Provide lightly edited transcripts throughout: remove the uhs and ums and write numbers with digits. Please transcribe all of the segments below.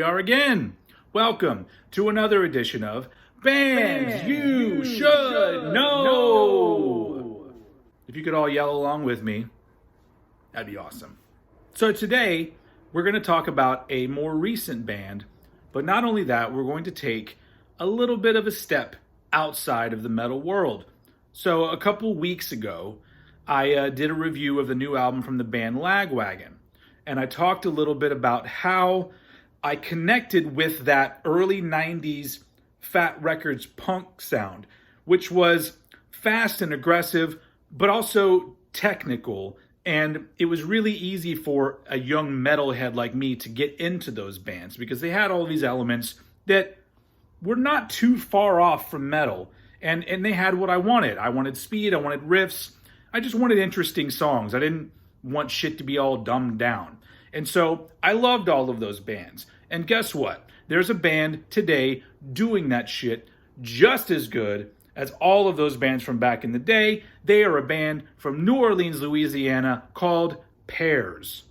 are again. Welcome to another edition of Bands You Should Know. If you could all yell along with me, that'd be awesome. So today, we're going to talk about a more recent band, but not only that, we're going to take a little bit of a step outside of the metal world. So a couple weeks ago, I did a review of the new album from the band Lagwagon. And I talked a little bit about how I connected with that early 90s Fat Records punk sound, which was fast and aggressive, but also technical. And it was really easy for a young metalhead like me to get into those bands because they had all these elements that were not too far off from metal. And they had what I wanted. I wanted speed, I wanted riffs. I just wanted interesting songs. I didn't want shit to be all dumbed down. And so I loved all of those bands. And guess what? There's a band today doing that shit just as good as all of those bands from back in the day. They are a band from New Orleans, Louisiana called Pears.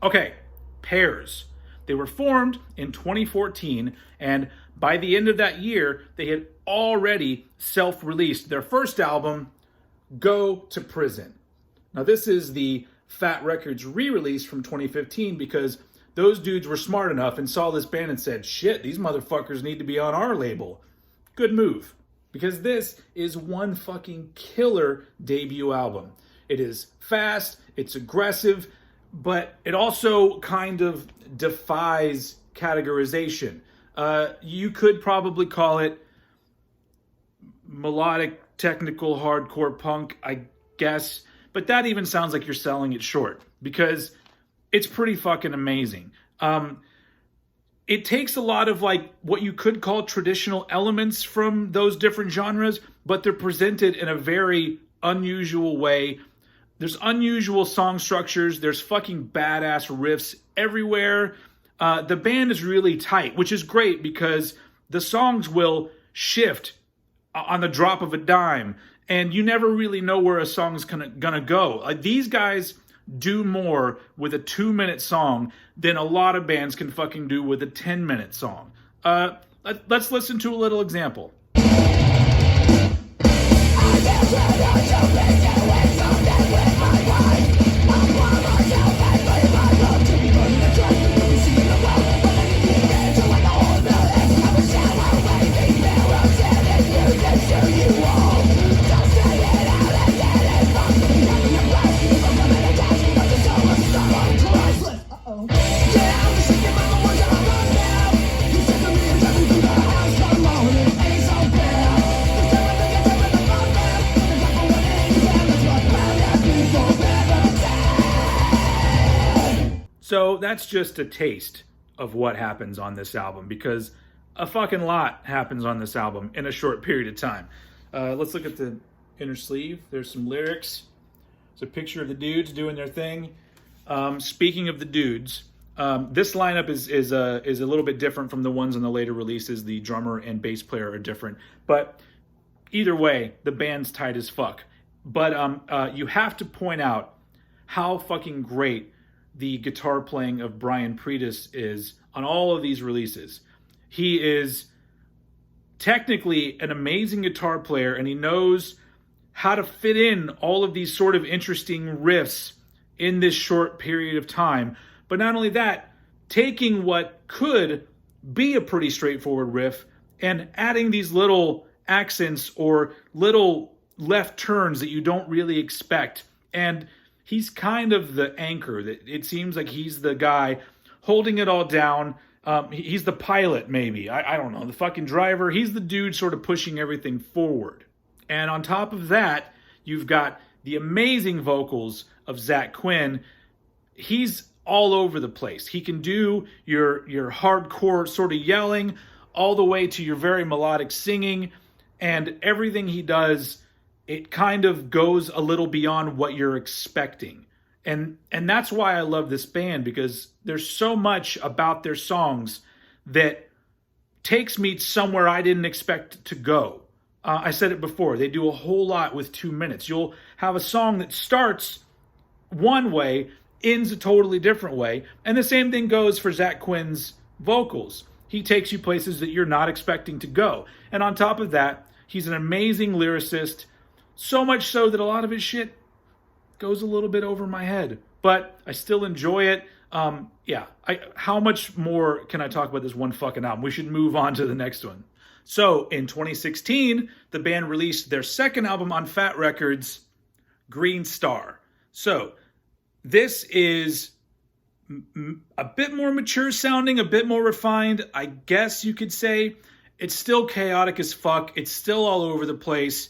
Okay, Pears. They were formed in 2014, and by the end of that year, they had already self-released their first album, Go to Prison. Now this is the Fat Records re-release from 2015 because those dudes were smart enough and saw this band and said, shit, these motherfuckers need to be on our label. Good move. Because this is one fucking killer debut album. It is fast, it's aggressive, but it also kind of defies categorization. You could probably call it melodic, technical, hardcore punk, I guess. But that even sounds like you're selling it short because it's pretty fucking amazing. It takes a lot of like what you could call traditional elements from those different genres, but they're presented in a very unusual way. There's unusual song structures. There's fucking badass riffs everywhere. The band is really tight, which is great because the songs will shift on the drop of a dime, and you never really know where a song's gonna go. Like, these guys do more with a 2-minute song than a lot of bands can fucking do with a 10-minute song. Let's listen to a little example. So that's just a taste of what happens on this album because a fucking lot happens on this album in a short period of time. Let's look at the inner sleeve. There's some lyrics. It's a picture of the dudes doing their thing. Speaking of the dudes, this lineup is a little bit different from the ones on the later releases. The drummer and bass player are different. But either way, the band's tight as fuck. But you have to point out how fucking great the guitar playing of Brian Pretis is on all of these releases. He is technically an amazing guitar player, and he knows how to fit in all of these sort of interesting riffs in this short period of time. But not only that, taking what could be a pretty straightforward riff and adding these little accents or little left turns that you don't really expect. And he's kind of the anchor. It seems like he's the guy holding it all down. He's the pilot, maybe. I don't know. The fucking driver. He's the dude sort of pushing everything forward. And on top of that, you've got the amazing vocals of Zach Quinn. He's all over the place. He can do your hardcore sort of yelling all the way to your very melodic singing. And everything he does, it kind of goes a little beyond what you're expecting. And that's why I love this band, because there's so much about their songs that takes me somewhere I didn't expect to go. I said it before, they do a whole lot with 2 minutes. You'll have a song that starts one way, ends a totally different way. And the same thing goes for Zach Quinn's vocals. He takes you places that you're not expecting to go. And on top of that, he's an amazing lyricist, so much so that a lot of his shit goes a little bit over my head. But I still enjoy it. How much more can I talk about this one fucking album? We should move on to the next one. So, in 2016, the band released their second album on Fat Records, Greenstar. So, this is a bit more mature sounding, a bit more refined, I guess you could say. It's still chaotic as fuck. It's still all over the place.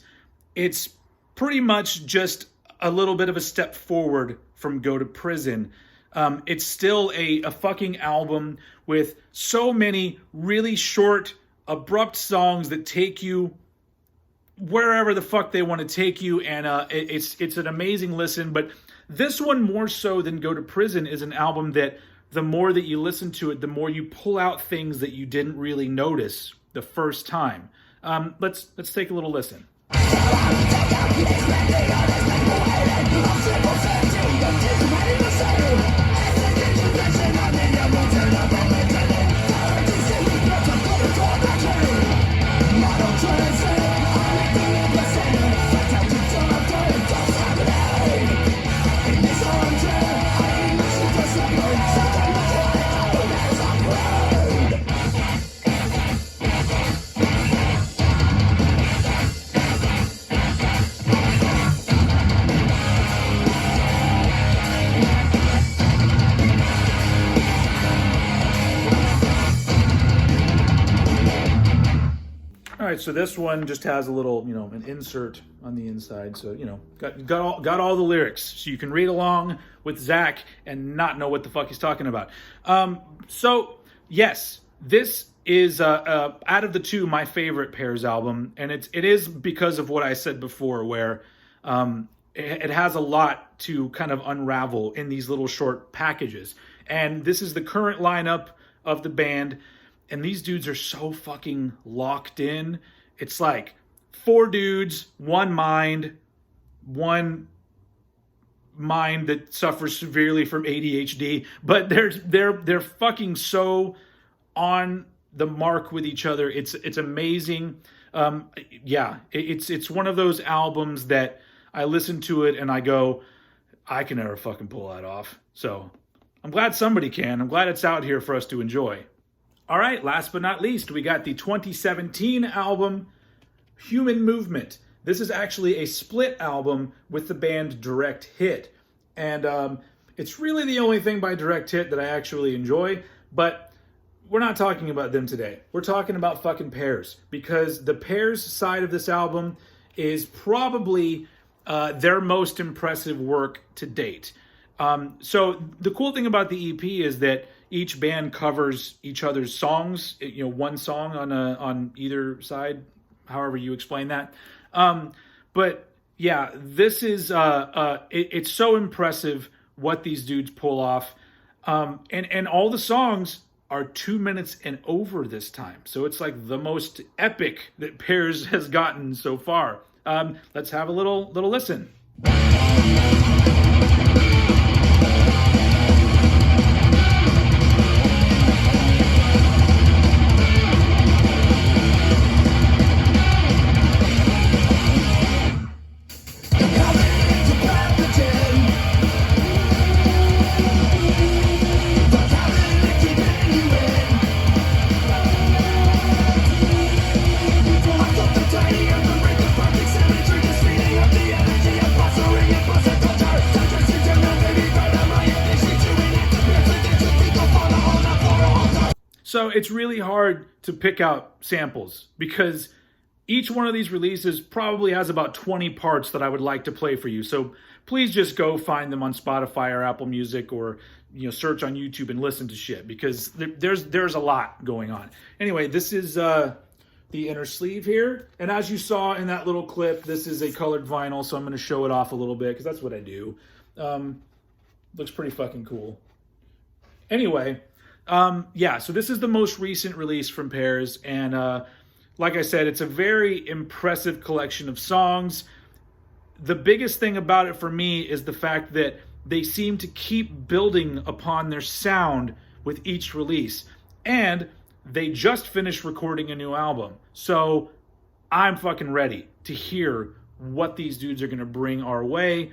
It's pretty much just a little bit of a step forward from Go to Prison. It's still a fucking album with so many really short, abrupt songs that take you wherever the fuck they want to take you, and it's an amazing listen. But this one, more so than Go to Prison, is an album that the more that you listen to it, the more you pull out things that you didn't really notice the first time. Let's take a little listen. All right, so this one just has a little, an insert on the inside. So, got all the lyrics. So you can read along with Zach and not know what the fuck he's talking about. So, yes, this is, out of the two, my favorite Pears album. And it is because of what I said before, where it has a lot to kind of unravel in these little short packages. And this is the current lineup of the band. And these dudes are so fucking locked in. It's like 4 dudes, one mind that suffers severely from ADHD, but they're fucking so on the mark with each other. It's amazing. It's one of those albums that I listen to it and I go, I can never fucking pull that off. So I'm glad somebody can. I'm glad it's out here for us to enjoy. All right, last but not least, we got the 2017 album, Human Movement. This is actually a split album with the band Direct Hit. And it's really the only thing by Direct Hit that I actually enjoy, but we're not talking about them today. We're talking about fucking Pears, because the Pears side of this album is probably their most impressive work to date. So the cool thing about the EP is that each band covers each other's songs, one song on either side, however you explain that. But yeah, this is, it's so impressive what these dudes pull off. And all the songs are 2 minutes and over this time. So it's like the most epic that Pears has gotten so far. Let's have a little listen. So it's really hard to pick out samples because each one of these releases probably has about 20 parts that I would like to play for you. So please just go find them on Spotify or Apple Music, or search on YouTube and listen to shit, because there's a lot going on. Anyway, this is the inner sleeve here. And as you saw in that little clip, this is a colored vinyl, so I'm going to show it off a little bit because that's what I do. Looks pretty fucking cool. Anyway, so this is the most recent release from Pears, and like I said, it's a very impressive collection of songs. The biggest thing about it for me is the fact that they seem to keep building upon their sound with each release. And they just finished recording a new album. So I'm fucking ready to hear what these dudes are going to bring our way.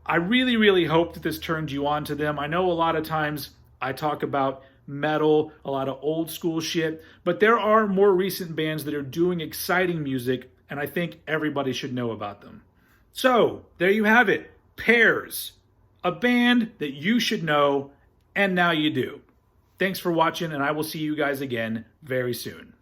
I really, really hope that this turns you on to them. I know a lot of times I talk about metal, a lot of old school shit, but there are more recent bands that are doing exciting music, and I think everybody should know about them. So, there you have it. Pears, a band that you should know, and now you do. Thanks for watching, and I will see you guys again very soon.